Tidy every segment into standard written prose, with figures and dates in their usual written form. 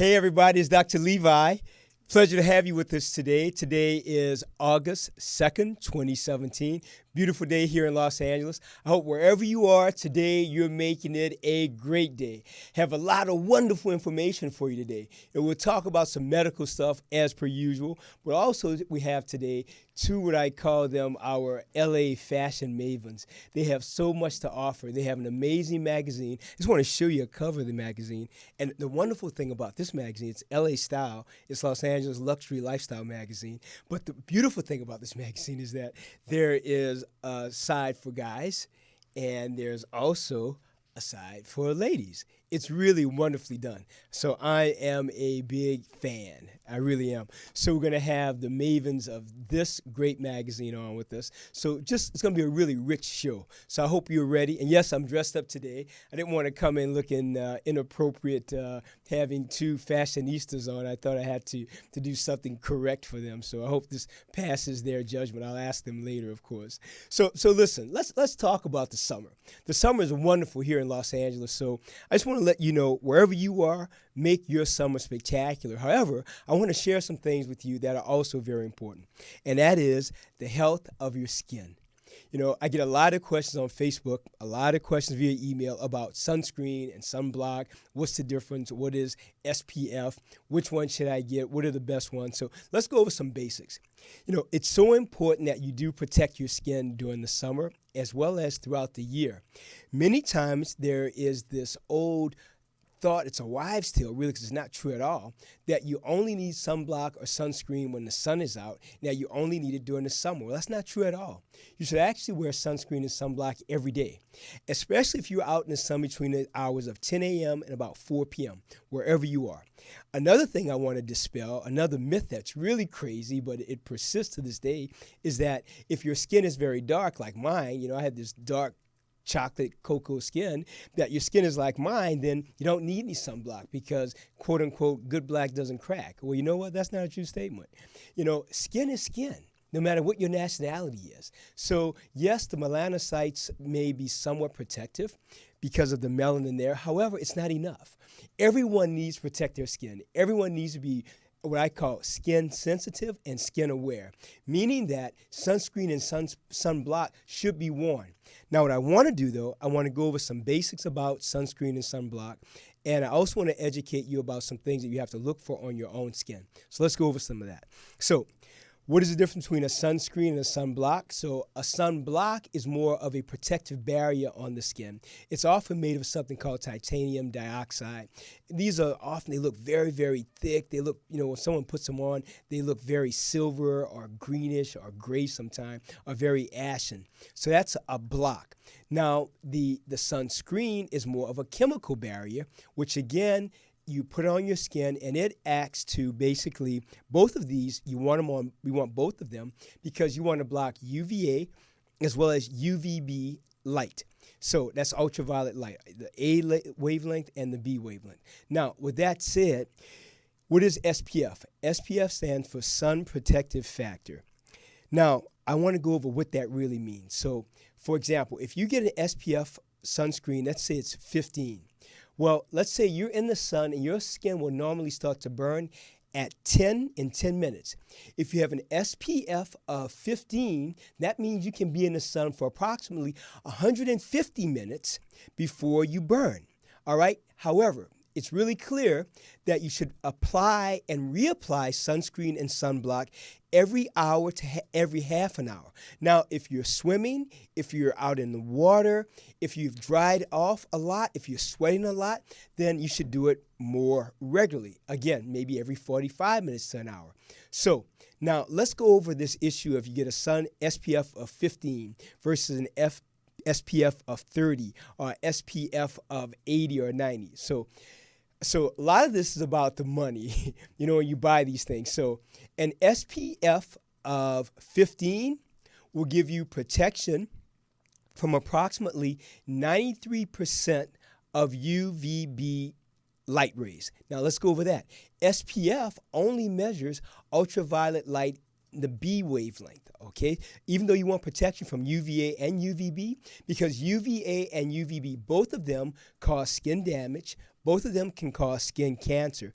Hey everybody, it's Dr. Levi. Pleasure to have you with us today. Today is August 2nd, 2017. Beautiful day here in Los Angeles. I hope wherever you are today, you're making it a great day. Have a lot of wonderful information for you today. And we'll talk about some medical stuff as per usual, but also we have today two what I call them our LA fashion mavens. They have so much to offer. They have an amazing magazine. I just want to show you a cover of the magazine. And the wonderful thing about this magazine, it's LA Style. It's Los Angeles Luxury Lifestyle magazine. But the beautiful thing about this magazine is that there is a side for guys and there's also a side for ladies. It's really wonderfully done. So I am a big fan. I really am. So we're going to have the mavens of this great magazine on with us. So it's going to be a really rich show. So I hope you're ready. And yes, I'm dressed up today. I didn't want to come in looking inappropriate, having two fashionistas on. I thought I had to do something correct for them. So I hope this passes their judgment. I'll ask them later, of course. So listen, let's talk about the summer. The summer is wonderful here in Los Angeles. So I just want to let you know, wherever you are, make your summer spectacular. However, I want to share some things with you that are also very important, and that is the health of your skin. You know, I get a lot of questions on Facebook, a lot of questions via email about sunscreen and sunblock. What's the difference? What is SPF? Which one should I get? What are the best ones? So let's go over some basics. You know, it's so important that you do protect your skin during the summer as well as throughout the year. Many times there is this old thought, it's a wives' tale, really, because it's not true at all, that you only need sunblock or sunscreen when the sun is out. Now, you only need it during the summer. Well, that's not true at all. You should actually wear sunscreen and sunblock every day, especially if you're out in the sun between the hours of 10 a.m. and about 4 p.m., wherever you are. Another thing I want to dispel, another myth that's really crazy, but it persists to this day, is that if your skin is very dark, like mine, you know, I had this dark chocolate cocoa skin, that your skin is like mine, then you don't need any sunblock because, quote unquote, good black doesn't crack. Well, you know what? That's not a true statement. You know, skin is skin, no matter what your nationality is. So, yes, the melanocytes may be somewhat protective because of the melanin there. However, it's not enough. Everyone needs to protect their skin. Everyone needs to be what I call skin sensitive and skin aware, meaning that sunscreen and sunblock should be worn. Now, what I want to do, though, I want to go over some basics about sunscreen and sunblock, and I also want to educate you about some things that you have to look for on your own skin. So let's go over some of that. So what is the difference between a sunscreen and a sunblock? So a sunblock is more of a protective barrier on the skin. It's often made of something called titanium dioxide. These are often, they look very, very thick. They look, you know, when someone puts them on, they look very silver or greenish or gray sometimes, or very ashen. So that's a block. Now, the sunscreen is more of a chemical barrier, which again, you put it on your skin, and it acts to basically, both of these, you want them on, we want both of them because you want to block UVA as well as UVB light. So that's ultraviolet light, the A wavelength and the B wavelength. Now, with that said, what is SPF? SPF stands for Sun Protective Factor. Now, I want to go over what that really means. So, for example, if you get an SPF sunscreen, let's say it's 15. Well, let's say you're in the sun and your skin will normally start to burn at 10 in 10 minutes. If you have an SPF of 15, that means you can be in the sun for approximately 150 minutes before you burn. All right? However, it's really clear that you should apply and reapply sunscreen and sunblock every hour to every half an hour. Now, if you're swimming, if you're out in the water, if you've dried off a lot, if you're sweating a lot, then you should do it more regularly. Again, maybe every 45 minutes to an hour. So now let's go over this issue of you get a sun SPF of 15 versus an SPF of 30 or SPF of 80 or 90. So a lot of this is about the money, you know, when you buy these things. So an SPF of 15 will give you protection from approximately 93% of UVB light rays. Now let's go over that. SPF only measures ultraviolet light, the B wavelength, okay? Even though you want protection from UVA and UVB, because UVA and UVB, both of them cause skin damage, Both of them can cause skin cancer.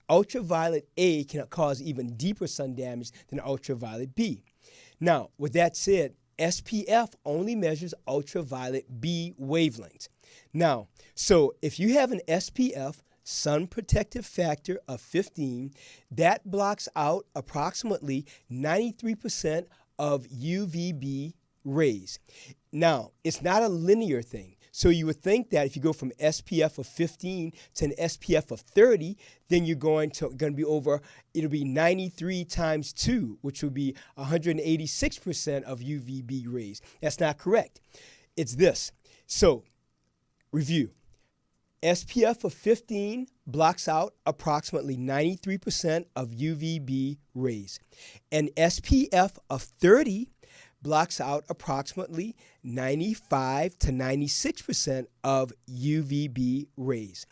Ultraviolet A can cause even deeper sun damage than ultraviolet B. Now, with that said, SPF only measures ultraviolet B wavelengths. Now, so if you have an SPF, sun protective factor of 15, that blocks out approximately 93% of UVB rays. Now, it's not a linear thing. So you would think that if you go from SPF of 15 to an SPF of 30, then you're going to be over, it'll be 93 times 2, which would be 186% of UVB rays. That's not correct. It's this. So, review. SPF of 15 blocks out approximately 93% of UVB rays. And SPF of 30 blocks out approximately 95 to 96% of UVB rays.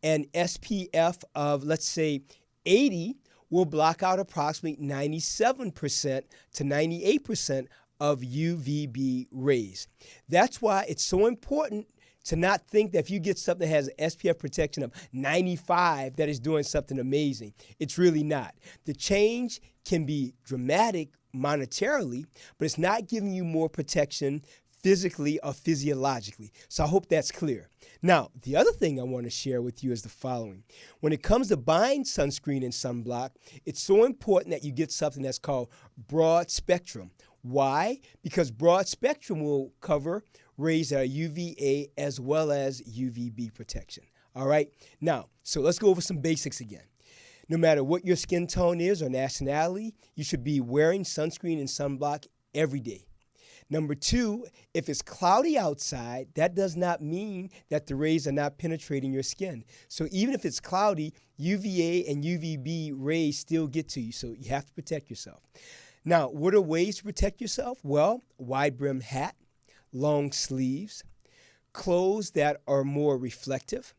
And SPF of, let's say, 80 will block out approximately 97% to 98% of UVB rays. That's why it's so important to not think that if you get something that has an SPF protection of 95, that is doing something amazing. It's really not. The change can be dramatic monetarily, but it's not giving you more protection physically or physiologically. So I hope that's clear. Now, the other thing I want to share with you is the following. When it comes to buying sunscreen and sunblock, it's so important that you get something that's called broad spectrum. Why? Because broad spectrum will cover rays that are UVA as well as UVB protection. All right? Now, so let's go over some basics again. No matter what your skin tone is or nationality, you should be wearing sunscreen and sunblock every day. Number 2, if it's cloudy outside, that does not mean that the rays are not penetrating your skin. So even if it's cloudy, UVA and UVB rays still get to you, so you have to protect yourself. Now, what are ways to protect yourself? Well, wide brim hat, long sleeves, clothes that are more reflective.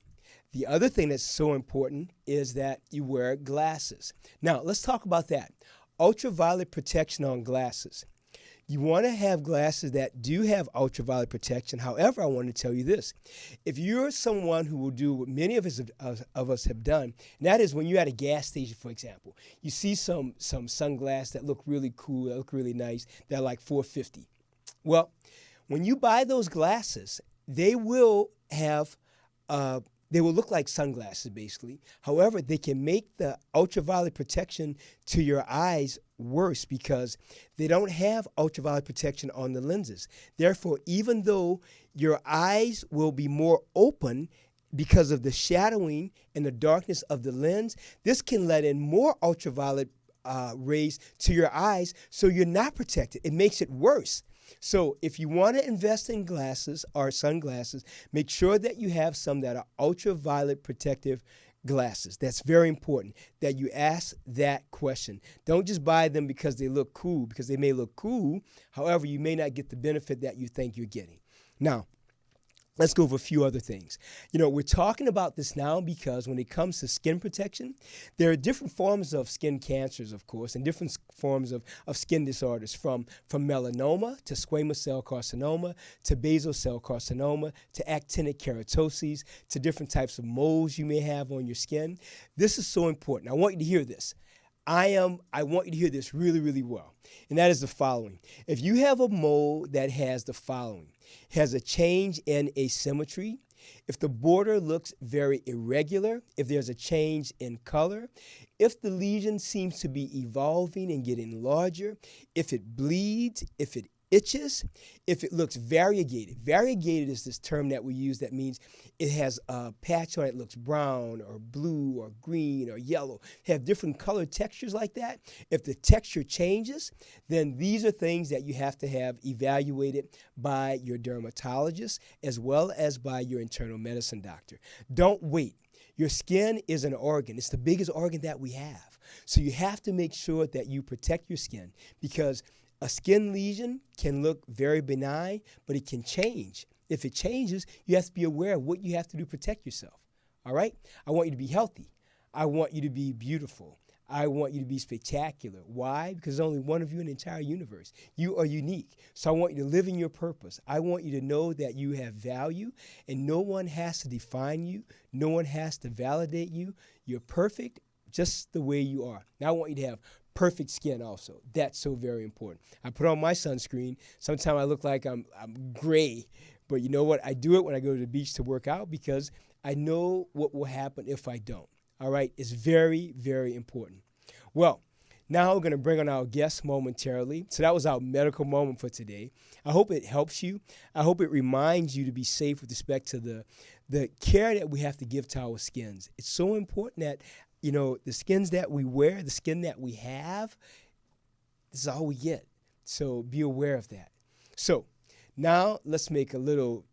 The other thing that's so important is that you wear glasses. Now, let's talk about that. Ultraviolet protection on glasses. You want to have glasses that do have ultraviolet protection. However, I want to tell you this. If you're someone who will do what many of us have done, and that is when you're at a gas station, for example, you see some sunglasses that look really cool, that look really nice, they're like $450. Well, when you buy those glasses, they will look like sunglasses, basically. However, they can make the ultraviolet protection to your eyes worse because they don't have ultraviolet protection on the lenses. Therefore, even though your eyes will be more open because of the shadowing and the darkness of the lens, this can let in more ultraviolet rays to your eyes, so you're not protected. It makes it worse. So if you want to invest in glasses or sunglasses, make sure that you have some that are ultraviolet protective glasses. That's very important that you ask that question. Don't just buy them because they look cool, because they may look cool. However, you may not get the benefit that you think you're getting. Now, let's go over a few other things. We're talking about this now because when it comes to skin protection, there are different forms of skin cancers, of course, and different forms of skin disorders, from melanoma to squamous cell carcinoma to basal cell carcinoma to actinic keratoses to different types of moles you may have on your skin. This is so important. I want you to hear this. I want you to hear this really, really well. And that is the following. If you have a mole that has the following, has a change in asymmetry, if the border looks very irregular, if there's a change in color, if the lesion seems to be evolving and getting larger, if it bleeds, if it itches, if it looks variegated. Variegated is this term that we use that means it has a patch on it that looks brown or blue or green or yellow. Have different color textures like that. If the texture changes, then these are things that you have to have evaluated by your dermatologist as well as by your internal medicine doctor. Don't wait. Your skin is an organ. It's the biggest organ that we have. So you have to make sure that you protect your skin, because a skin lesion can look very benign, but it can change. If it changes, you have to be aware of what you have to do to protect yourself. All right? I want you to be healthy. I want you to be beautiful. I want you to be spectacular. Why? Because there's only one of you in the entire universe. You are unique. So I want you to live in your purpose. I want you to know that you have value, and no one has to define you. No one has to validate you. You're perfect just the way you are. Now I want you to have perfect skin also. That's so very important. I put on my sunscreen. Sometimes I look like I'm gray, but you know what? I do it when I go to the beach to work out because I know what will happen if I don't. All right? It's very, very important. Well, now we're going to bring on our guest momentarily. So that was our medical moment for today. I hope it helps you. I hope it reminds you to be safe with respect to the care that we have to give to our skins. It's so important that, you know, the skins that we wear, the skin that we have, this is all we get. So be aware of that. So now let's make a little,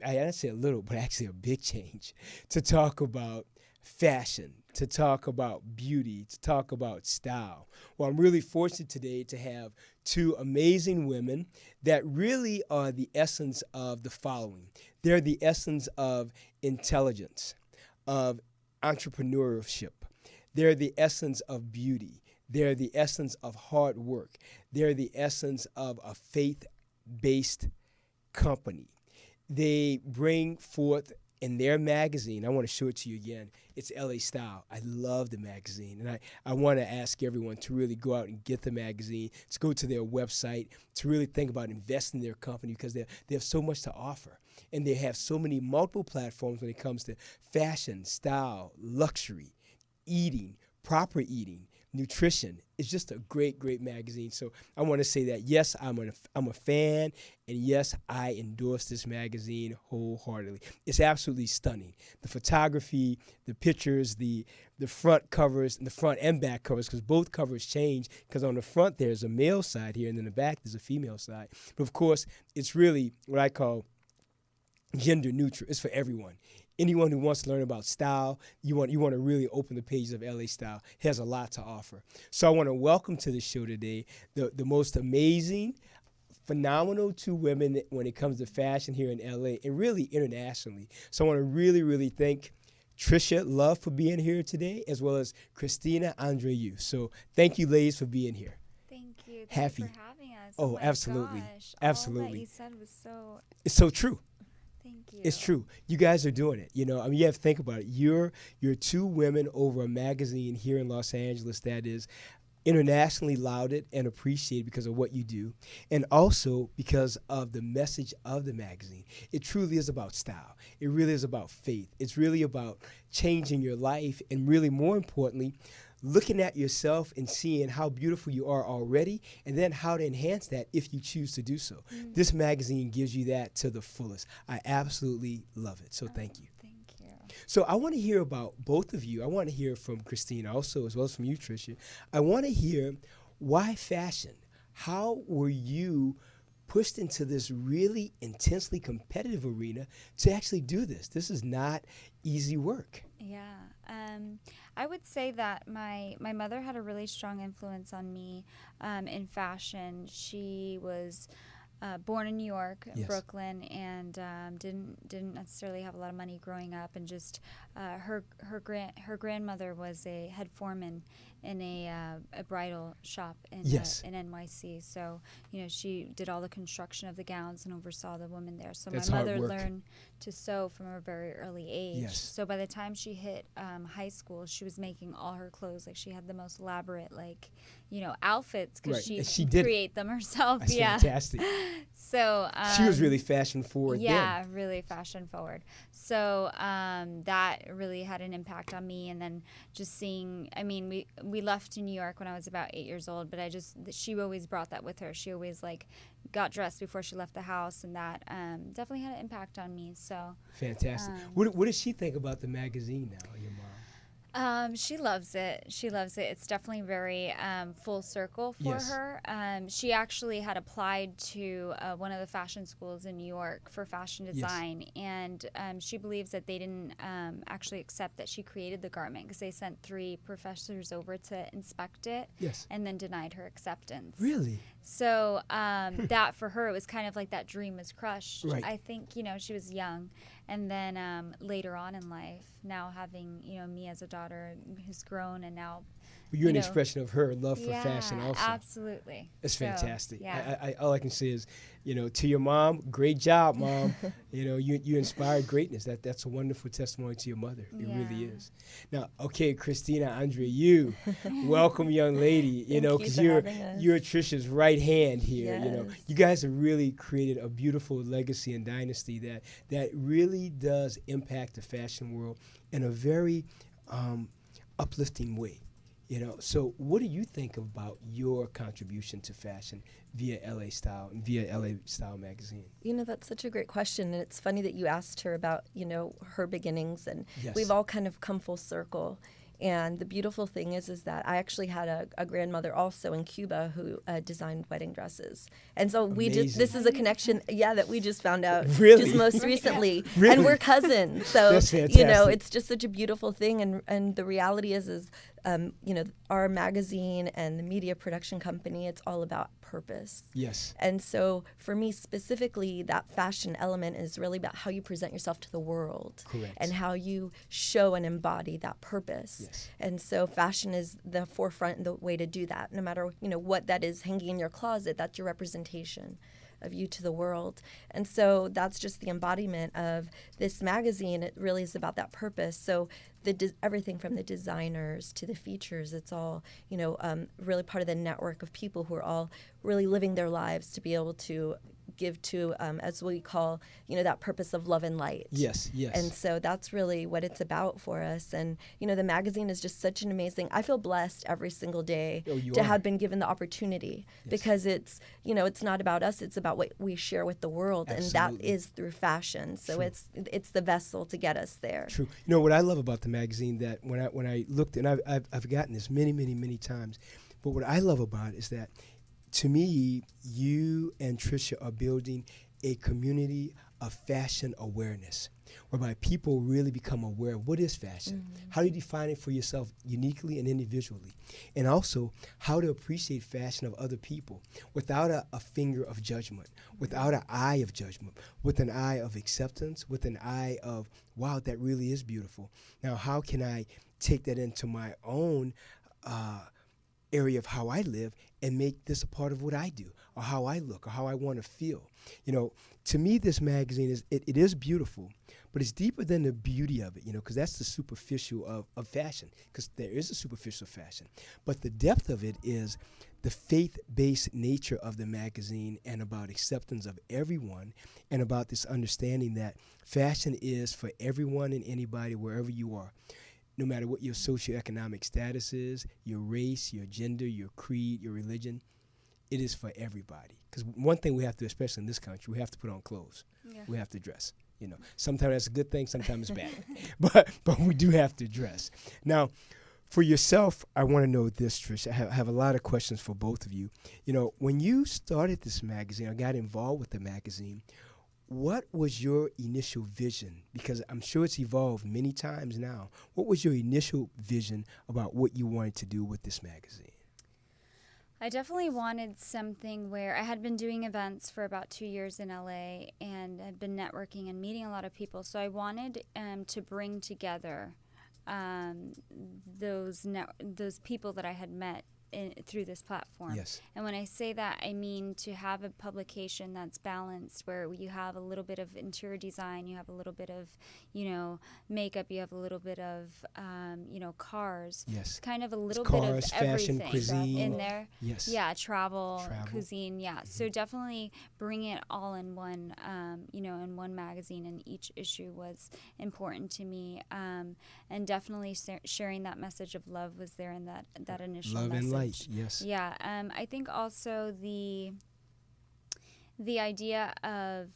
I didn't say a little, but actually a big change to talk about fashion, to talk about beauty, to talk about style. Well, I'm really fortunate today to have two amazing women that really are the essence of the following. They're the essence of intelligence, of entrepreneurship. They're the essence of beauty. They're the essence of hard work. They're the essence of a faith-based company. They bring forth in their magazine, I want to show it to you again, it's LA Style. I love the magazine, and I want to ask everyone to really go out and get the magazine, to go to their website, to really think about investing in their company because they have so much to offer. And they have so many multiple platforms when it comes to fashion, style, luxury, eating, proper eating, nutrition. It's just a great, great magazine. So I want to say that, yes, I'm a fan, and yes, I endorse this magazine wholeheartedly. It's absolutely stunning. The photography, the pictures, the front covers, and the front and back covers, because both covers change, because on the front there's a male side here, and in the back there's a female side. But of course, it's really what I call gender neutral. It's for everyone. Anyone who wants to learn about style, you want to really open the pages of LA Style. It has a lot to offer. So I want to welcome to the show today the most amazing, phenomenal two women when it comes to fashion here in LA and really internationally. So I want to really, really thank Tricia Love for being here today, as well as Christina Andreu. So thank you, ladies, for being here. Thank you. Thanks for having us. Oh, absolutely. Gosh. Absolutely. All that you said was so... It's so true. Thank you. It's true. You guys are doing it. You know, I mean, you have to think about it. You're two women over a magazine here in Los Angeles that is internationally lauded and appreciated because of what you do, and also because of the message of the magazine. It truly is about style. It really is about faith. It's really about changing your life, and really, more importantly, looking at yourself and seeing how beautiful you are already, and then how to enhance that if you choose to do so. This magazine gives you that to the fullest. I absolutely love it. So thank you. Thank you. So I want to hear about both of you. I want to hear from Christina also, as well as from you, Tricia. I want to hear, why fashion? How were you pushed into this really intensely competitive arena to actually do this? This is not easy work. Yeah. I would say that my mother had a really strong influence on me in fashion. She was born in New York, Yes. Brooklyn, and didn't necessarily have a lot of money growing up, and just her grandmother was a head foreman in a bridal shop in Yes. in NYC. So she did all the construction of the gowns and oversaw the women there. So That's my hard mother work. learned to sew from a very early age. Yes. So by the time she hit high school, she was making all her clothes. Like, she had the most elaborate outfits because Right. she And she could did it. create them herself. That's Yeah. fantastic. So She was really fashion forward yeah, then. really fashion forward. So that really had an impact on me. And then just seeing, I mean, we left to New York when I was about 8 years old, but she always brought that with her. She always got dressed before she left the house, and that definitely had an impact on me. So Fantastic. What does she think about the magazine now, your mom? She loves it. She loves it. It's definitely very full circle for Yes. her. She actually had applied to one of the fashion schools in New York for fashion design, and she believes that they didn't actually accept that she created the garment because they sent 3 professors over to inspect it, Yes. and then denied her acceptance. Really? So that for her, it was kind of like that dream was crushed. Right. I think, she was young. And then later on in life, now having, me as a daughter who's grown and now You're an expression of her love for fashion also. Absolutely. It's fantastic. Yeah. I all I can say is, to your mom, great job, Mom. You inspired greatness. That's a wonderful testimony to your mother. It really is. Now, okay, Christina, Andreu, you, welcome, young lady. Because you're Tricia's right hand here. Yes. You guys have really created a beautiful legacy and dynasty that really does impact the fashion world in a very uplifting way. So what do you think about your contribution to fashion via LA Style and via LA Style magazine? That's such a great question. And it's funny that you asked her about, her beginnings. And Yes. we've all kind of come full circle. And the beautiful thing is that I actually had a grandmother also in Cuba who designed wedding dresses. And so this is a connection, that we just found out just most recently. Really? And we're cousins. So, That's fantastic. it's just such a beautiful thing. And the reality is our magazine and the media production company, it's all about purpose. Yes. And so for me specifically, that fashion element is really about how you present yourself to the world. Correct. And how you show and embody that purpose. Yes. And so fashion is the forefront and the way to do that. No matter, what that is hanging in your closet, that's your representation of you to the world. And so that's just the embodiment of this magazine. It really is about that purpose. So everything from the designers to the features, it's all, really part of the network of people who are all really living their lives to be able to give to, as we call, that purpose of love and light. Yes, yes. And so that's really what it's about for us. And, the magazine is just such an amazing, I feel blessed every single day to have been given the opportunity because it's, it's not about us, it's about what we share with the world. Absolutely. And that is through fashion. So True. it's the vessel to get us there. True. What I love about the magazine that when I looked, and I've gotten this many, many, many times, but what I love about it is that to me, you and Tricia are building a community of fashion awareness, whereby people really become aware of what is fashion, how do you define it for yourself uniquely and individually, and also how to appreciate fashion of other people without a finger of judgment, without an eye of judgment, with an eye of acceptance, with an eye of, wow, that really is beautiful. Now, how can I take that into my own area of how I live and make this a part of what I do or how I look or how I want to feel? To me, this magazine it is beautiful, but it's deeper than the beauty of it, because that's the superficial of fashion, because there is a superficial fashion. But the depth of it is the faith-based nature of the magazine and about acceptance of everyone and about this understanding that fashion is for everyone and anybody wherever you are. No matter what your socioeconomic status is, your race, your gender, your creed, your religion, it is for everybody. Because one thing we have to, especially in this country, we have to put on clothes. Yeah. We have to dress. Sometimes that's a good thing, sometimes it's bad. But we do have to dress. Now, for yourself, I want to know this, Tricia. I have a lot of questions for both of you. When you started this magazine or got involved with the magazine, what was your initial vision? Because I'm sure it's evolved many times now. What was your initial vision about what you wanted to do with this magazine? I definitely wanted something where I had been doing events for about 2 years in LA and had been networking and meeting a lot of people. So I wanted to bring together those people that I had met through this platform. Yes. And when I say that, I mean to have a publication that's balanced, where you have a little bit of interior design, you have a little bit of, makeup, you have a little bit of, cars. Yes. Kind of a little cars, bit of fashion, everything cuisine. in there. Yes. Yeah, travel. Cuisine. Yeah. Mm-hmm. So definitely bring it all in one, in one magazine, and each issue was important to me. And definitely sharing that message of love was there in that initial love message. And light, yes. Yeah. I think also the idea of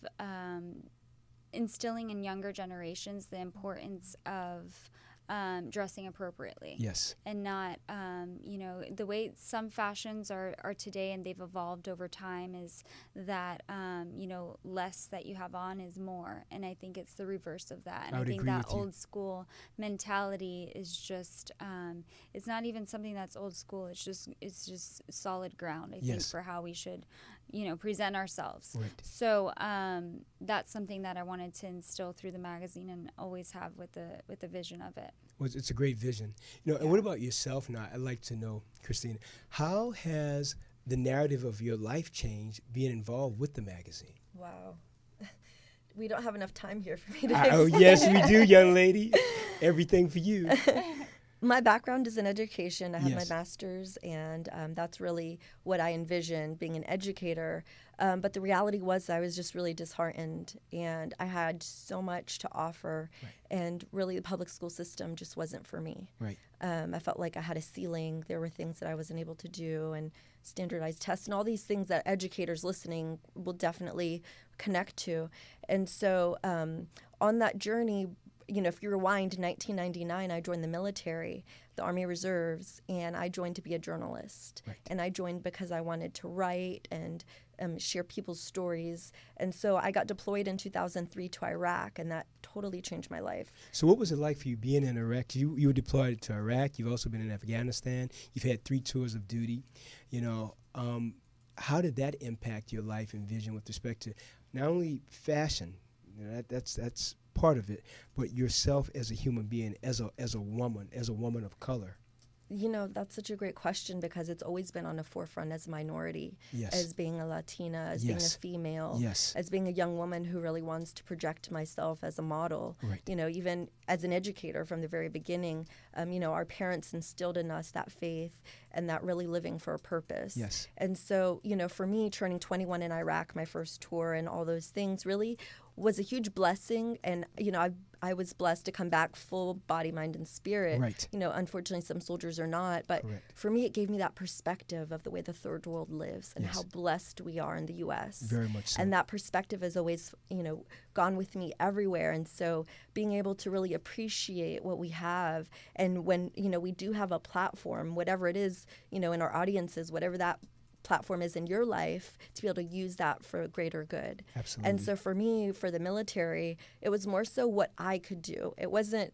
instilling in younger generations the importance of dressing appropriately. Yes. And not, the way some fashions are today, and they've evolved over time, is that, less that you have on is more. And I think it's the reverse of that. And I think that old school mentality is just, it's not even something that's old school. It's just solid ground, I think, for how we should present ourselves. Right. So that's something that I wanted to instill through the magazine and always have with the vision of it. Well, it's a great vision. And what about yourself now? I'd like to know, Christine, how has the narrative of your life changed being involved with the magazine? Wow. We don't have enough time here for me to Oh, yes, we do, young lady. Everything for you. My background is in education. I have Yes. my master's, and that's really what I envisioned, being an educator. But the reality was I was just really disheartened, and I had so much to offer, Right. and really the public school system just wasn't for me. Right. I felt like I had a ceiling. There were things that I wasn't able to do, and standardized tests, and all these things that educators listening will definitely connect to. And so on that journey, if you rewind to 1999, I joined the military, the Army Reserves, and I joined to be a journalist. Right. And I joined because I wanted to write and share people's stories. And so I got deployed in 2003 to Iraq, and that totally changed my life. So what was it like for you being in Iraq? You were deployed to Iraq. You've also been in Afghanistan. You've had 3 tours of duty. How did that impact your life and vision with respect to not only fashion, that's part of it, but yourself as a human being, as a woman of color? That's such a great question, because it's always been on the forefront as a minority, Yes. as being a Latina, as being a Yes. female, Yes. as being a young woman who really wants to project myself as a model. Right. Even as an educator from the very beginning, our parents instilled in us that faith and that really living for a purpose. Yes. And so, for me, turning 21 in Iraq, my first tour and all those things really was a huge blessing. And, I was blessed to come back full body, mind, and spirit. Right. Unfortunately, some soldiers are not. But Correct. for me, it gave me that perspective of the way the third world lives and Yes. how blessed we are in the U.S. Very much so. And that perspective has always, gone with me everywhere. And so being able to really appreciate what we have, and when, we do have a platform, whatever it is, in our audiences, whatever that platform is in your life, to be able to use that for greater good. Absolutely. And so for me, for the military, it was more so what I could do. It wasn't,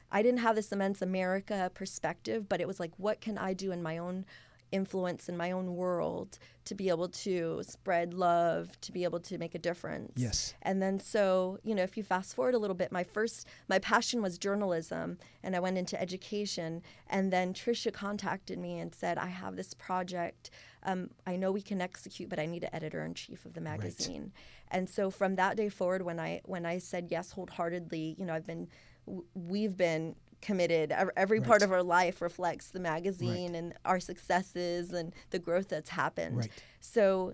I didn't have this immense America perspective, but it was like, what can I do in my own influence, in my own world, to be able to spread love, to be able to make a difference. Yes. And then so, if you fast forward a little bit, my passion was journalism, and I went into education, and then Tricia contacted me and said, I have this project. I know we can execute, but I need an editor-in-chief of the magazine. Right. And so from that day forward, when I said yes wholeheartedly, we've been committed. Every Right. part of our life reflects the magazine Right. and our successes and the growth that's happened. Right. So,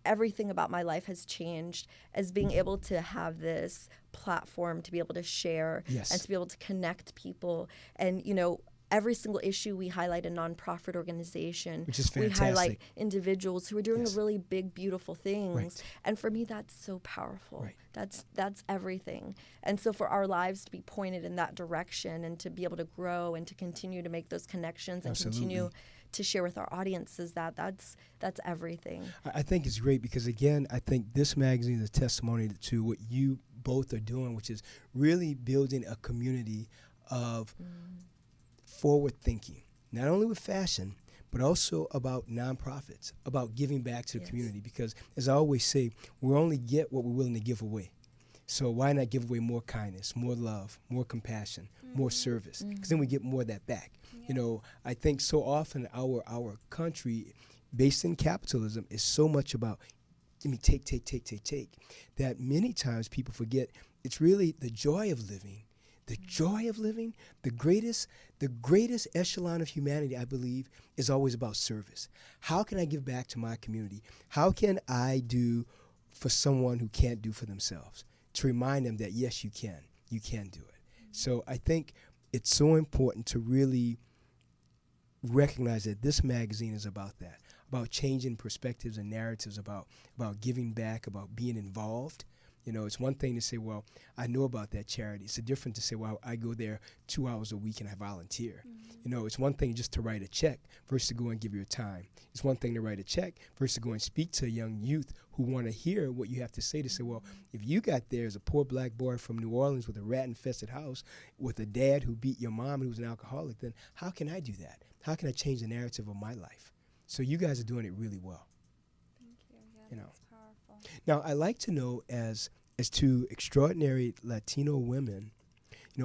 everything about my life has changed as being able to have this platform to be able to share. Yes. And to be able to connect people. And, every single issue we highlight a nonprofit organization. Which is fantastic. We highlight individuals who are doing Yes. really big, beautiful things. Right. And for me, that's so powerful. Right. That's everything. And so for our lives to be pointed in that direction and to be able to grow and to continue to make those connections and Absolutely. continue to share with our audiences, that's everything. I think it's great because, again, I think this magazine is a testimony to what you both are doing, which is really building a community of forward thinking, not only with fashion, but also about nonprofits, about giving back to the Yes. community. Because, as I always say, we only get what we're willing to give away. So why not give away more kindness, more love, more compassion, more service? Because then we get more of that back. Yeah. I think so often our country, based in capitalism, is so much about give me take, that many times people forget it's really the joy of living. The joy of living, the greatest echelon of humanity, I believe, is always about service. How can I give back to my community? How can I do for someone who can't do for themselves? To remind them that, yes, you can do it. So I think it's so important to really recognize that this magazine is about that, about changing perspectives and narratives, about giving back, about being involved. It's one thing to say, well, I know about that charity. It's a different to say, well, I go there 2 hours a week and I volunteer. It's one thing just to write a check versus to go and give your time. It's one thing to write a check versus to go and speak to a young youth who want to hear what you have to say, to say, well, if you got there as a poor black boy from New Orleans with a rat-infested house, with a dad who beat your mom and who was an alcoholic, then how can I do that? How can I change the narrative of my life? So you guys are doing it really well. Thank you. Yeah, You know. that's powerful. Now, I'd like to know, as two extraordinary Latino women,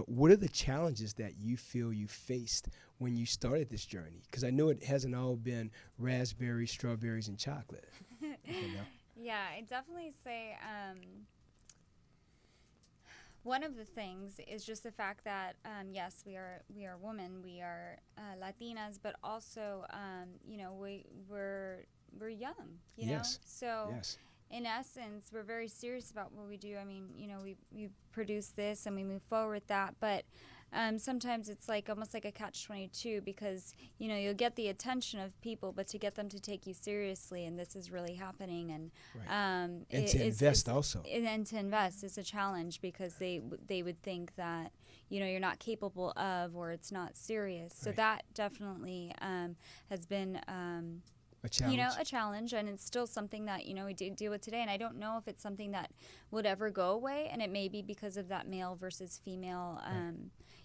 what are the challenges that you feel you faced when you started this journey? Because I know it hasn't all been raspberries, strawberries, and chocolate. Yeah, I definitely say one of the things is just the fact that yes, we are women, we are Latinas, but also we're young, Yes. so. Yes. In essence, we're very serious about what we do. I mean, we produce this and we move forward with that, but sometimes it's like almost like a catch-22 because, you'll get the attention of people, but to get them to take you seriously, and this is really happening, and Right. And to invest also. And to invest is a challenge because they would think that, you're not capable of, or it's not serious. So Right. that definitely has been A challenge. a challenge, and it's still something that we do deal with today. And I don't know if it's something that would ever go away, and it may be because of that male versus female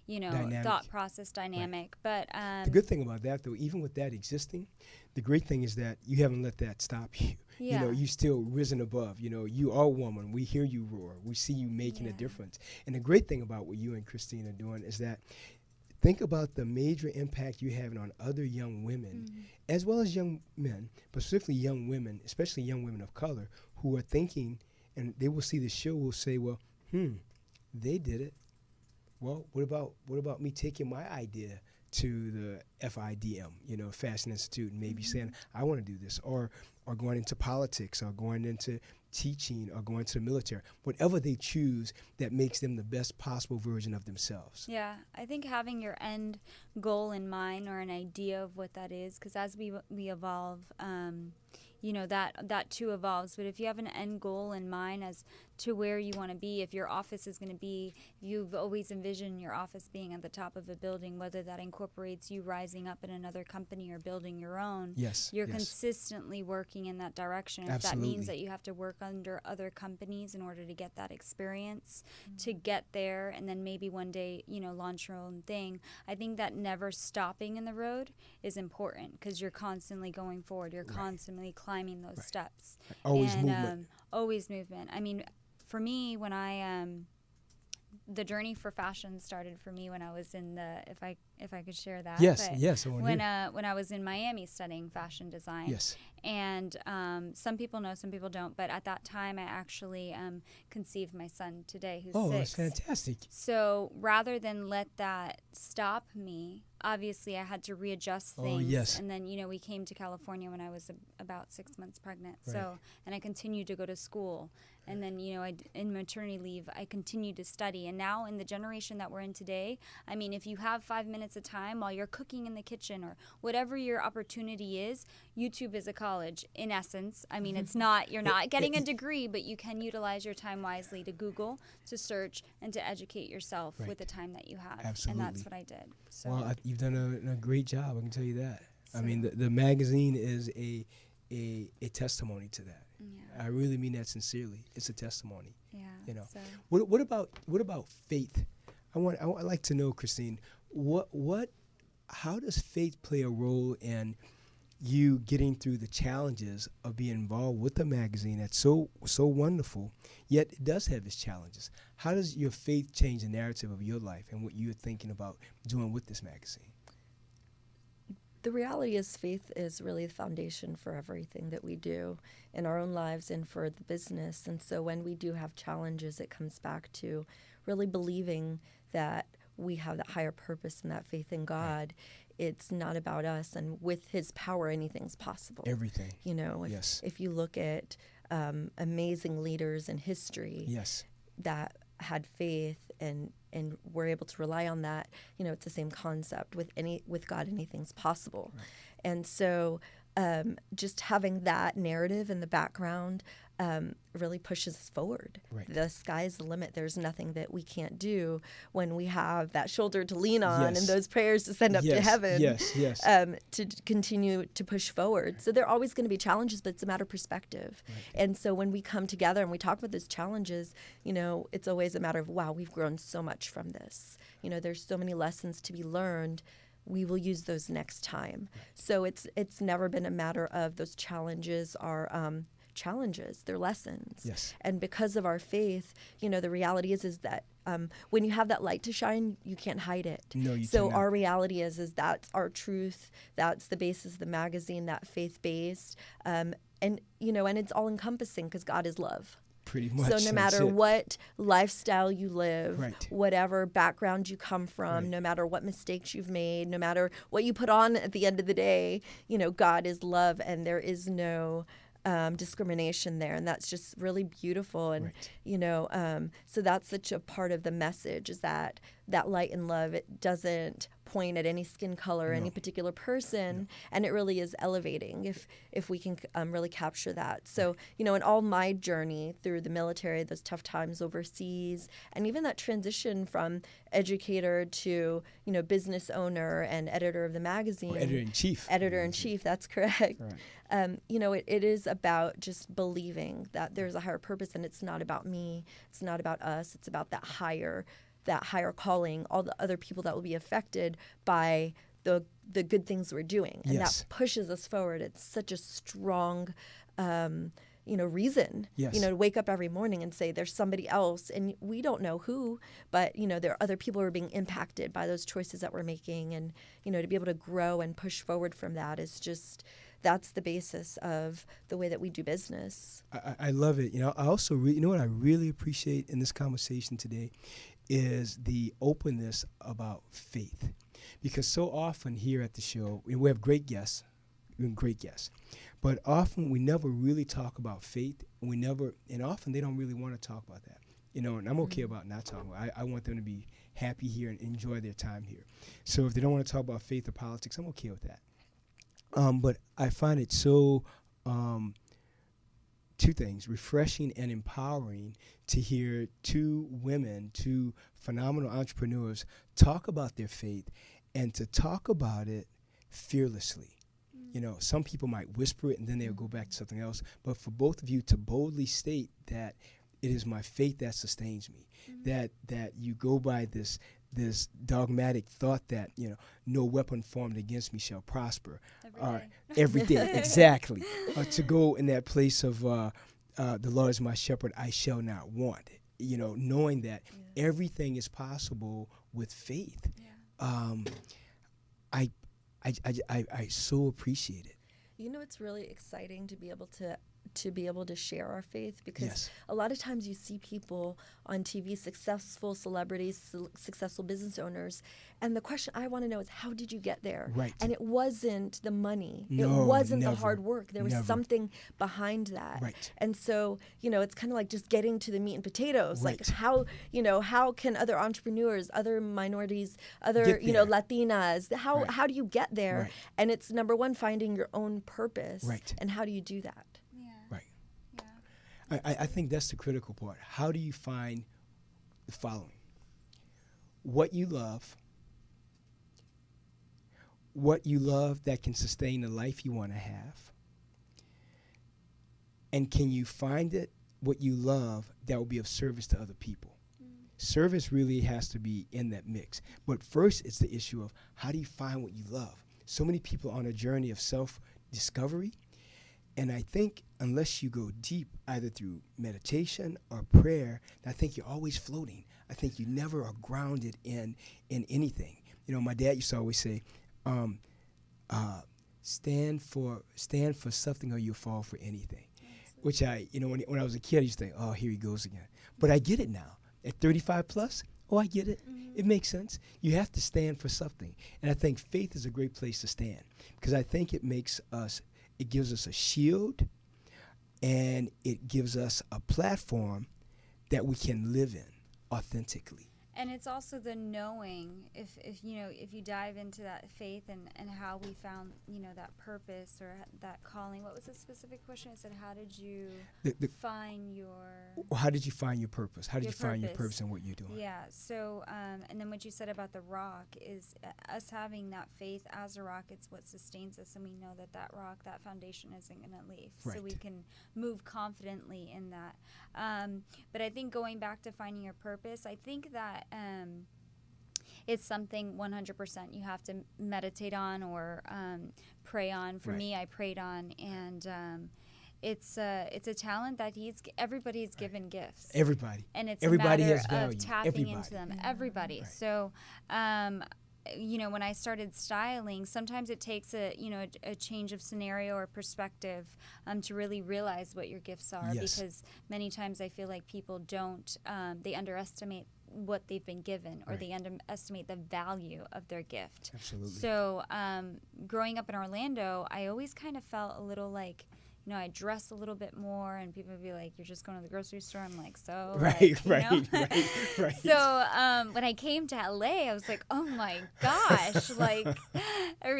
Dynamic. thought process dynamic. But The good thing about that, though, even with that existing, the great thing is that you haven't let that stop you. Yeah. You still risen above. You are a woman. We hear you roar. We see you making a Yeah. difference. And the great thing about what you and Christine are doing is that think about the major impact you're having on other young women, as well as young men, but specifically young women, especially young women of color, who are thinking, and they will see the show, will say, well, they did it. Well, what about me taking my idea to the FIDM, Fashion Institute, and maybe saying, I want to do this, or going into politics, or going into teaching, or going to the military, whatever they choose that makes them the best possible version of themselves. yeah, I think having your end goal in mind, or an idea of what that is, because as we evolve, that too evolves. But if you have an end goal in mind as to where you want to be, if your office is going to be, you've always envisioned your office being at the top of a building, whether that incorporates you rising up in another company or building your own. Yes. You're yes. consistently working in that direction. If Absolutely. that means that you have to work under other companies in order to get that experience, to get there, and then maybe one day, launch your own thing. I think that never stopping in the road is important because you're constantly going forward. You're constantly climbing those steps. Always And, movement. Always movement. I mean, for me, when the journey for fashion started for me when I was in if I could share that. Yes, but yes. I want to when hear. when I was in Miami studying fashion design. Yes. And some people know, some people don't. But at that time, I actually conceived my son today, who's 6. Oh, that's fantastic. So rather than let that stop me, obviously I had to readjust Oh, things. yes. And then, we came to California when I was about 6 months pregnant. Right. So, and I continued to go to school. And then, in maternity leave, I continued to study. And now in the generation that we're in today, I mean, if you have 5 minutes of time while you're cooking in the kitchen or whatever your opportunity is, YouTube is a college, in essence. I mean, it's not, you're not getting a degree, but you can utilize your time wisely to Google, to search, and to educate yourself Right. with the time that you have. Absolutely. And that's what I did. So, Well, you've done a great job. I can tell you that. I So- mean, the magazine is a testimony to that. yeah, I really mean that sincerely. It's a testimony. yeah. know. So. What about faith? I like to know, Christine, how does faith play a role in you getting through the challenges of being involved with a magazine that's so wonderful, yet it does have its challenges? How does your faith change the narrative of your life and what you're thinking about doing with this magazine? The reality is faith is really the foundation for everything that we do in our own lives and for the business. And so when we do have challenges, it comes back to really believing that we have that higher purpose and that faith in God. It's not about us, and with His power, anything's possible. Everything. Yes. If you look at amazing leaders in history Yes. that had faith and were able to rely on that, it's the same concept. With God, anything's possible. Right. And so just having that narrative in the background really pushes us forward. Right. The sky's the limit. There's nothing that we can't do when we have that shoulder to lean on Yes. and those prayers to send up to heaven. Yes. To continue to push forward. So there are always going to be challenges, but it's a matter of perspective. Right. And so when we come together and we talk about those challenges, it's always a matter of, wow, we've grown so much from this. There's so many lessons to be learned, we will use those next time. So it's never been a matter of those challenges are challenges, they're lessons. Yes. And because of our faith, the reality is that when you have that light to shine, you can't hide it. No, you So cannot. our reality is that's our truth. That's the basis of the magazine, that faith-based. And it's all encompassing because God is love. Pretty much. So no matter what lifestyle you live, Right. whatever background you come from, Right. no matter what mistakes you've made, no matter what you put on at the end of the day, God is love, and there is no discrimination there, and that's just really beautiful. And Right. so that's such a part of the message, is that light and love, it doesn't point at any skin color, any particular person, and it really is elevating if we can really capture that. So in all my journey through the military, those tough times overseas, and even that transition from educator to business owner and editor of the magazine, Or editor-in-chief. Editor-in-chief, that's correct. Right. It is about just believing that there's a higher purpose, and it's not about me, it's not about us, it's about that higher calling, all the other people that will be affected by the good things we're doing, and Yes. that pushes us forward. It's such a strong reason, Yes. to wake up every morning and say there's somebody else, and we don't know who, but there are other people who are being impacted by those choices that we're making, and to be able to grow and push forward from that is just, that's the basis of the way that we do business. I love it. I also what I really appreciate in this conversation today is the openness about faith, because so often here at the show we have great guests, but often we never really talk about faith, and often they don't really want to talk about that. And I'm okay about not talking about it. I want them to be happy here and enjoy their time here. So if they don't want to talk about faith or politics, I'm okay with that. But I find it so, two things, refreshing and empowering to hear two women, two phenomenal entrepreneurs talk about their faith, and to talk about it fearlessly. Some people might whisper it and then they'll go back to something else. But for both of you to boldly state that it is my faith that sustains me, that you go by this dogmatic thought that no weapon formed against me shall prosper. Every day, exactly. To go in that place of the Lord is my shepherd, I shall not want. Knowing that everything is possible with faith. I so appreciate it. It's really exciting to be able to share our faith, because Yes. a lot of times you see people on TV, successful celebrities, successful business owners, and the question I want to know is, how did you get there? Right. And it wasn't the money. No, it wasn't never, the hard work. There was never. something behind that. Right. And so, it's kind of like just getting to the meat and potatoes. Right. Like how can other entrepreneurs, other minorities, other, Get there. Latinas, Right. how do you get there? Right. And it's number one, finding your own purpose. Right. And how do you do that? Right. I think that's the critical part. How do you find the following? What you love that can sustain the life you want to have, and can you find what you love that will be of service to other people? Service really has to be in that mix. But first, it's the issue of, how do you find what you love? So many people are on a journey of self-discovery, and I think unless you go deep, either through meditation or prayer, I think you're always floating. I think you never are grounded in anything. My dad used to always say, stand for something or you'll fall for anything. Which when I was a kid, I used to think, oh, here he goes again. But I get it now. At 35 plus, I get it. It makes sense. You have to stand for something. And I think faith is a great place to stand, because I think it gives us a shield, and it gives us a platform that we can live in authentically. And it's also the knowing, if you dive into that faith and how we found, that purpose or that calling. What was the specific question? I said, how did you find your... How did you find your purpose? How did Your you find your purpose. purpose in what you're doing? Yeah. So, and then what you said about the rock is us having that faith as a rock. It's what sustains us, and we know that rock, that foundation, isn't going to leave. Right. So we can move confidently in that. But I think going back to finding your purpose, I think that it's something 100% you have to meditate on or pray on. For me, I prayed on, and it's a talent that everybody's given gifts. Everybody. And it's Everybody a matter has value. of tapping Everybody. into them. Everybody. Right. So, when I started styling, sometimes it takes a change of scenario or perspective to really realize what your gifts are. Yes. Because many times I feel like people don't, they underestimate what they've been given, or they underestimate the value of their gift. Absolutely. So growing up in Orlando, I always kind of felt a little like, I dress a little bit more, and people would be like, "You're just going to the grocery store." I'm like, "So." Right. So when I came to LA, I was like, "Oh my gosh!" Like,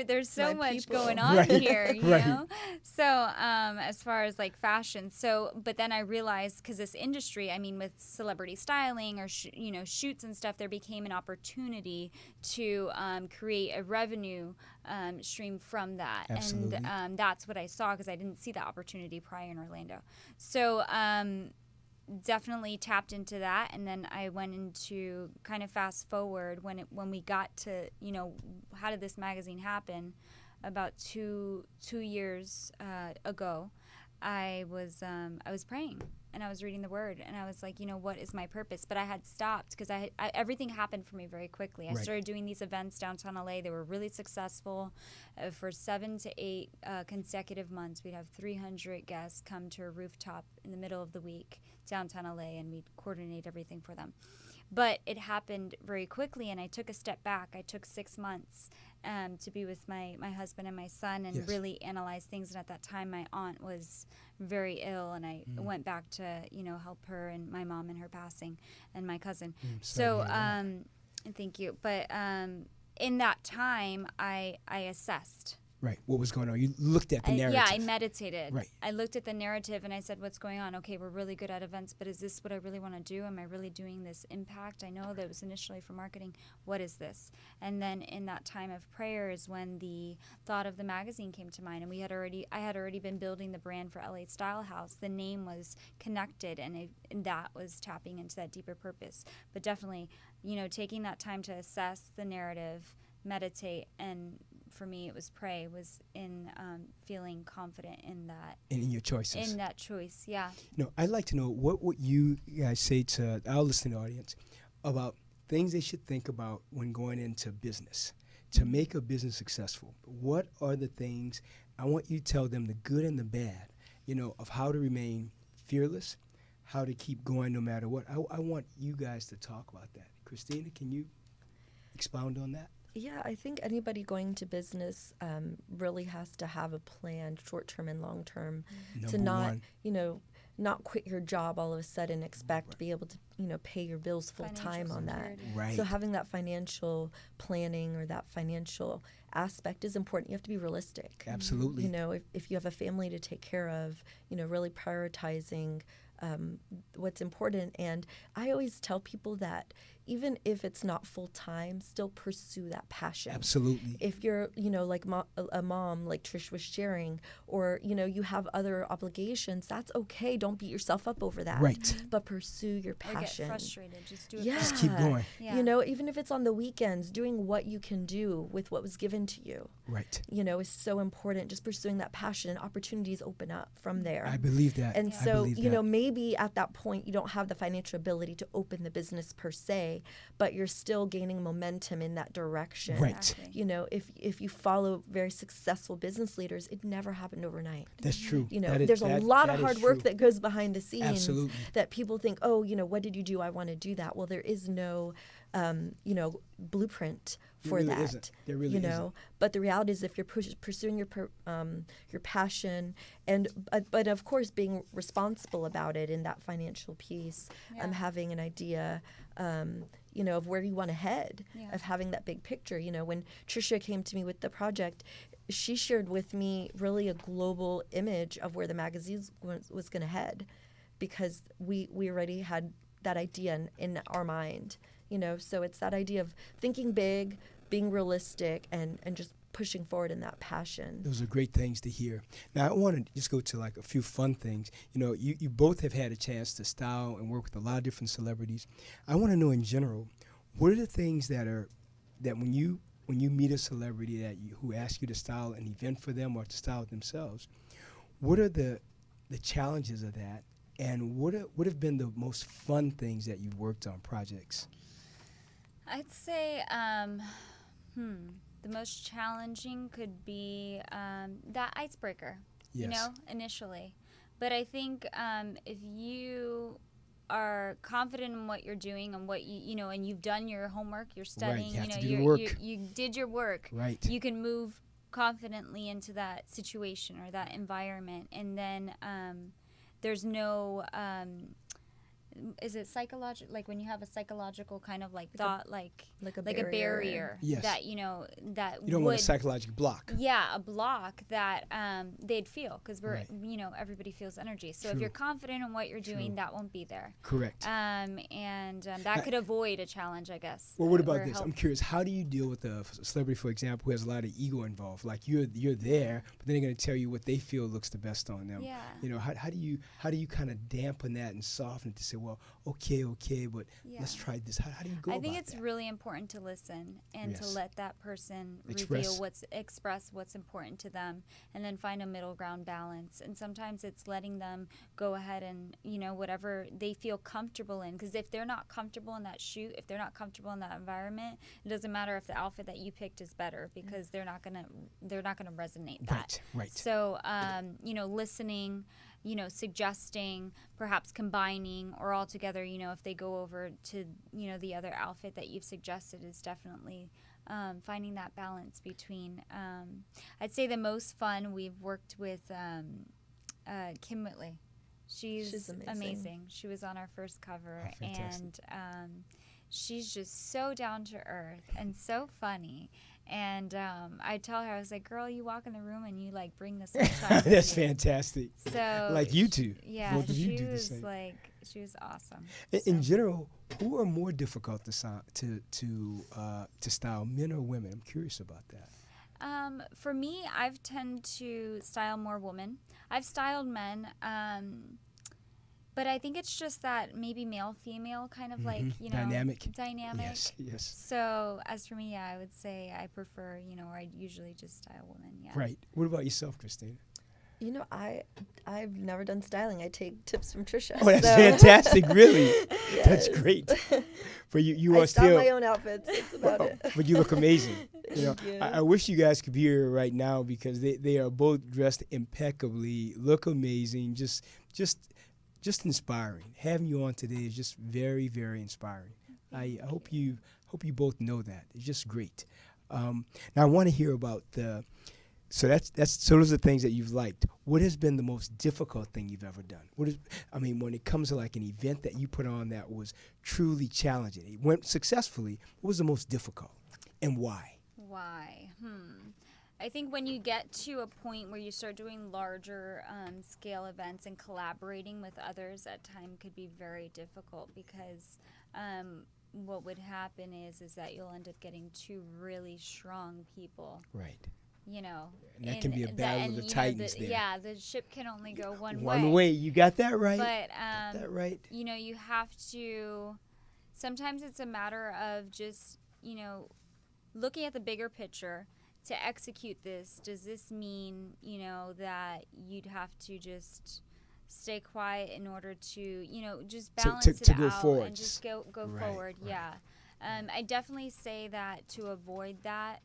there's so much going on here, you know. So as far as like fashion, but then I realized, because this industry, I mean, with celebrity styling or shoots and stuff, there became an opportunity to create a revenue stream from that. Absolutely. And that's what I saw, because I didn't see that opportunity prior in Orlando. So definitely tapped into that, and then I went into, kind of fast forward, when we got to, how did this magazine happen? About two years ago, I was praying, and I was reading the Word, and I was like, what is my purpose? But I had stopped, because everything happened for me very quickly. I started doing these events downtown LA. They were really successful. For 7 to 8 consecutive months, we'd have 300 guests come to a rooftop in the middle of the week downtown LA, and we'd coordinate everything for them. But it happened very quickly, and I took a step back. I took 6 months to be with my husband and my son, and really analyze things. And at that time, my aunt was very ill, and I went back to help her, and my mom in her passing, and my cousin. Thank you. But in that time, I assessed. Right. What was going on? You looked at the narrative. I meditated. Right. I looked at the narrative, and I said, what's going on? Okay, we're really good at events, but is this what I really want to do? Am I really doing this impact? I know that it was initially for marketing. What is this? And then in that time of prayer is when the thought of the magazine came to mind. And I had already been building the brand for LA Style House. The name was connected, and that was tapping into that deeper purpose. But definitely, taking that time to assess the narrative, meditate, and for me, it was pray, was in feeling confident in that. And in your choices. In that choice, yeah. I'd like to know, what would you guys say to our listening audience about things they should think about when going into business to make a business successful? What are the things, I want you to tell them the good and the bad, of how to remain fearless, how to keep going no matter what. I want you guys to talk about that. Christina, can you expound on that? Yeah, I think anybody going to business really has to have a plan, short-term and long-term, to not, not quit your job all of a sudden, expect to be able to, pay your bills full-time on that. Right. So having that financial planning or that financial aspect is important. You have to be realistic. Absolutely. If you have a family to take care of, really prioritizing what's important. And I always tell people that even if it's not full-time, still pursue that passion. Absolutely. If you're, like a mom, like Trish was sharing, or, you have other obligations, that's okay. Don't beat yourself up over that. Right. But pursue your passion. Or get frustrated. Just do it. Yeah. Just keep going. Yeah. Even if it's on the weekends, doing what you can do with what was given to you. Right. Is so important. Just pursuing that passion, and opportunities open up from there. I believe that. And so, maybe at that point you don't have the financial ability to open the business per se, but you're still gaining momentum in that direction. Right. Exactly. If you follow very successful business leaders, it never happened overnight. That's true. There's a lot of hard work that goes behind the scenes. Absolutely. That people think, what did you do? I want to do that. Well, there is no, blueprint for really that. Isn't. There really isn't. But the reality is, if you're pursuing your passion, but of course being responsible about it in that financial piece, having an idea, of where you want to head, of having that big picture. When Tricia came to me with the project, she shared with me really a global image of where the magazine was going to head, because we already had that idea in our mind. So it's that idea of thinking big, being realistic, and just pushing forward in that passion. Those are great things to hear. Now, I want to just go to like a few fun things. You both have had a chance to style and work with a lot of different celebrities. I want to know in general, what are the things that are that when you meet a celebrity who asks you to style an event for them or to style it themselves, what are the challenges of that, and what have been the most fun things that you've worked on projects? I'd say the most challenging could be that icebreaker, Yes. initially. But I think if you are confident in what you're doing and what and you've done your homework, you're studying, you have to do the work. You did your work. Right. You can move confidently into that situation or that environment, and then there's no is it psychological, like when you have a psychological kind of like thought, like a barrier Yes. that that You don't want a psychological block. a block that they'd feel, because we're Right. Everybody feels energy, so True. if you're confident in what you're doing, True. that won't be there. Correct. That could avoid a challenge, I guess. Well, what or about this? help. I'm curious. How do you deal with a celebrity, for example, who has a lot of ego involved? Like you're there, but then they're going to tell you what they feel looks the best on them. Yeah. How do you kind of dampen that and soften it to say, well, okay, but let's try this. How do you go about that? I think it's really important to listen and to Yes. let that person Express express what's important to them, and then find a middle ground balance. And sometimes it's letting them go ahead and whatever they feel comfortable in, because if they're not comfortable in that shoot, if they're not comfortable in that environment, it doesn't matter if the outfit that you picked is better, because they're not gonna resonate that. Right. So listening, suggesting, perhaps combining, or all together, if they go over to, the other outfit that you've suggested, is definitely finding that balance between, I'd say the most fun we've worked with Kim Whitley. She's amazing. She was on our first cover, and she's just so down to earth and so funny. And I tell her, I was like, girl, you walk in the room and you like bring the sunshine. That's fantastic. So like you two. Yeah, Both of you do the was same. she was awesome. In general, who are more difficult to style, men or women? I'm curious about that. For me, I've tend to style more women. I've styled men, but I think it's just that maybe male-female kind of Dynamic. Yes. So as for me, I would say I prefer, or I usually just style women. Yeah. Right. What about yourself, Christina? I've never done styling. I take tips from Tricia. Oh, that's fantastic! Really, Yes. That's great. For you I are style still. my own outfits. That's about it. But you look amazing. Thank you. I wish you guys could be here right now, because they are both dressed impeccably, look amazing, just inspiring. Having you on today is just very, very inspiring. I hope you both know that. It's just great. Now I want to hear about so those are the things that you've liked. What has been the most difficult thing you've ever done? When it comes to like an event that you put on that was truly challenging, it went successfully, what was the most difficult and why? Why? I think when you get to a point where you start doing larger scale events and collaborating with others, at time could be very difficult, because what would happen is that you'll end up getting two really strong people. Right. And that can be a battle of the titans there. Yeah, the ship can only go one way. One way. You got that right. But got that right. You have to. Sometimes it's a matter of just looking at the bigger picture. To execute this, does this mean that you'd have to just stay quiet in order to just balance it to go out forward. and just go Right, forward? right. Yeah, I definitely say that to avoid that,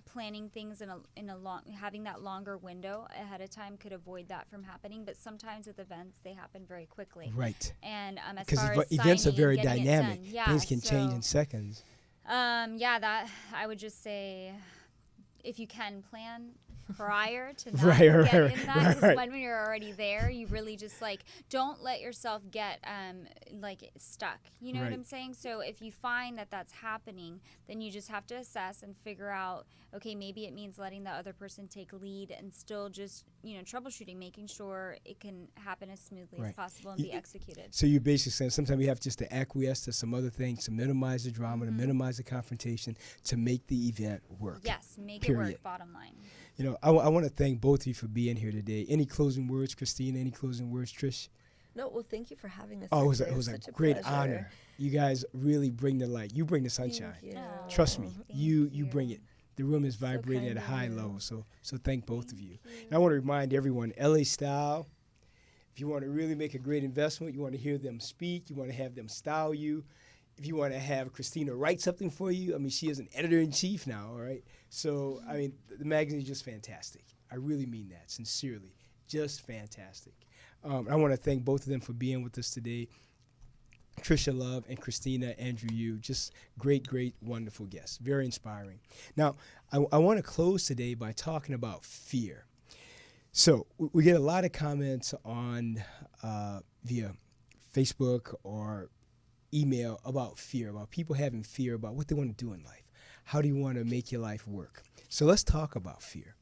planning things in a long, having that longer window ahead of time could avoid that from happening. But sometimes with events, they happen very quickly. Right. And as Because far as events are signing very and getting it dynamic. done, yeah, Things can change in seconds. that I would just say, if you can plan prior to not Right, get right, in that, right, because right. when you're already there, you really just don't let yourself get stuck. You know what Right. I'm saying? So if you find that that's happening, then you just have to assess and figure out, okay, maybe it means letting the other person take lead and still just troubleshooting, making sure it can happen as smoothly as Right. possible and be executed. So you're basically saying sometimes you have just to acquiesce to some other things to minimize the drama, to minimize the confrontation, to make the event work. Yes, make it Period. work. Bottom line. I want to thank both of you for being here today. Any closing words, Christina? Any closing words, Trish? No, well, thank you for having us. Oh, here it was today. a Such great pleasure. honor. You guys really bring the light. You bring the sunshine. Thank you. Oh, Trust me, thank you bring it. The room is So vibrating at kind a of high you. level. So thank both of you. And I want to remind everyone, LA Style, if you want to really make a great investment, you want to hear them speak, you want to have them style you, if you want to have Christina write something for you, I mean, she is an editor-in-chief now, all right? So, I mean, the magazine is just fantastic. I really mean that, sincerely. Just fantastic. I want to thank both of them for being with us today. Tricia Love and Christina Andrew Yu, just great, wonderful guests. Very inspiring. Now, I want to close today by talking about fear. So we get a lot of comments on via Facebook or email about fear, about people having fear about what they want to do in life. How do you want to make your life work? So let's talk about fear.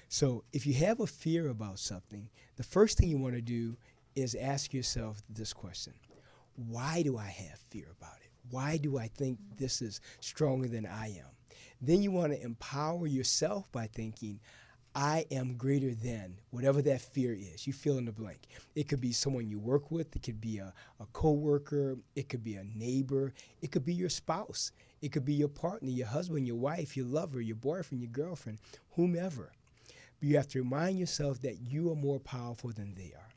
So if you have a fear about something, the first thing you want to do is ask yourself this question. Why do I have fear about it? Why do I think this is stronger than I am? Then you want to empower yourself by thinking, I am greater than whatever that fear is. You fill in the blank. It could be someone you work with. It could be a coworker. It could be a neighbor. It could be your spouse. It could be your partner, your husband, your wife, your lover, your boyfriend, your girlfriend, whomever. But you have to remind yourself that you are more powerful than they are.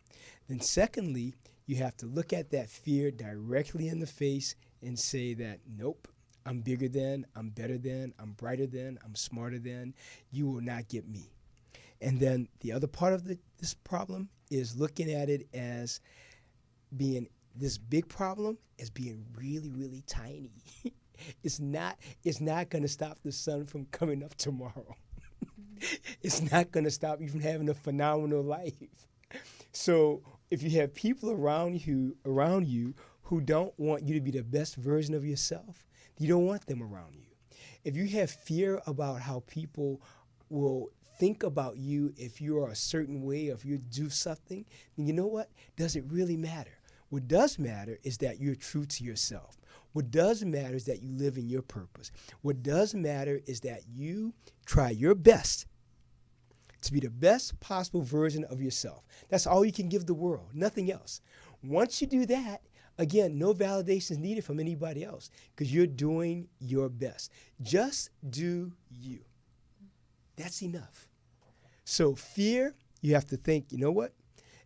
Then secondly, you have to look at that fear directly in the face and say that, nope, I'm bigger than, I'm better than, I'm brighter than, I'm smarter than. You will not get me. And then the other part of this problem is looking at it as being this big problem as being really tiny. It's not going to stop the sun from coming up tomorrow. It's not going to stop you from having a phenomenal life. So if you have people around you who don't want you to be the best version of yourself, you don't want them around you. If you have fear about how people will think about you if you are a certain way or if you do something, then you know what? Does it really matter? What does matter is that you're true to yourself. What does matter is that you live in your purpose. What does matter is that you try your best to be the best possible version of yourself. That's all you can give the world, nothing else. Once you do that, again, no validation is needed from anybody else because you're doing your best. Just do you. That's enough. So fear, you have to think, you know what?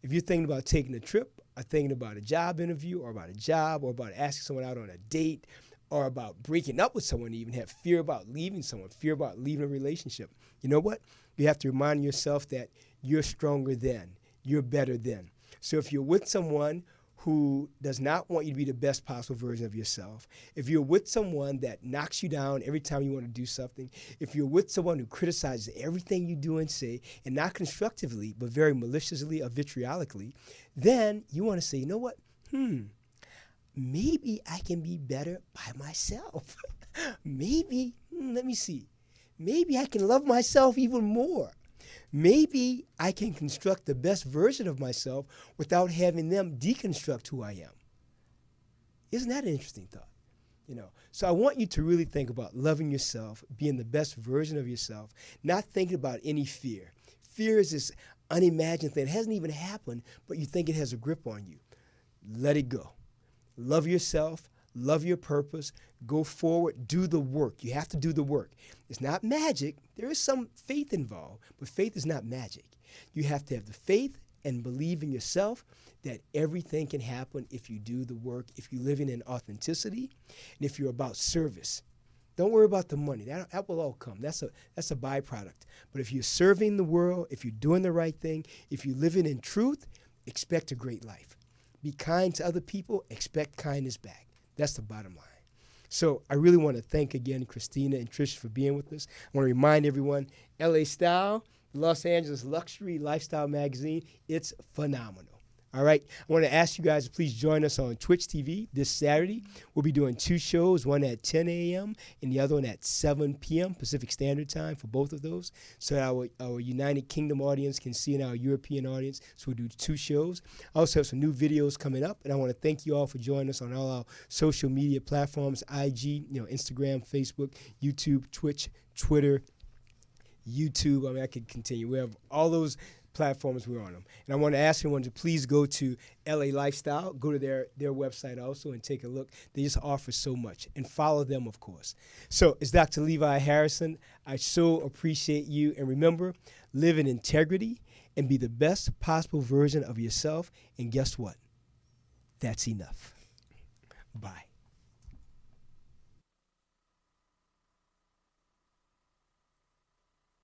If you're thinking about taking a trip or thinking about a job interview or about a job or about asking someone out on a date or about breaking up with someone, even have fear about leaving someone, fear about leaving a relationship, you know what? You have to remind yourself that you're stronger than, you're better than. So if you're with someone who does not want you to be the best possible version of yourself, if you're with someone that knocks you down every time you want to do something, if you're with someone who criticizes everything you do and say, and not constructively, but very maliciously or vitriolically, then you want to say, you know what? Maybe I can be better by myself. Maybe, let me see. Maybe I can love myself even more. Maybe I can construct the best version of myself without having them deconstruct who I am. Isn't that an interesting thought? So I want you to really think about loving yourself, being the best version of yourself, not thinking about any fear. Fear is this unimagined thing. It hasn't even happened, but you think it has a grip on you. Let it go. Love yourself. Love your purpose. Go forward. Do the work. You have to do the work. It's not magic. There is some faith involved, but faith is not magic. You have to have the faith and believe in yourself that everything can happen if you do the work, if you live in authenticity, and if you're about service. Don't worry about the money. That will all come. That's a byproduct. But if you're serving the world, if you're doing the right thing, if you're living in truth, expect a great life. Be kind to other people. Expect kindness back. That's the bottom line. So I really want to thank again Christina and Tricia for being with us. I want to remind everyone, LA Style, Los Angeles Luxury Lifestyle Magazine, it's phenomenal. All right. I want to ask you guys to please join us on Twitch TV this Saturday. We'll be doing 2 shows, one at 10 a.m. and the other one at 7 p.m. Pacific Standard Time for both of those, so that our United Kingdom audience can see and our European audience. So we'll do 2 shows. I also have some new videos coming up, and I want to thank you all for joining us on all our social media platforms, IG, Instagram, Facebook, YouTube, Twitch, Twitter, YouTube. I mean, I could continue. We have all those platforms we're on them. And I want to ask everyone to please go to LA Lifestyle, go to their website also and take a look. They just offer so much. And follow them, of course. So it's Dr. Levi Harrison. I so appreciate you. And remember, live in integrity and be the best possible version of yourself. And guess what? That's enough. Bye.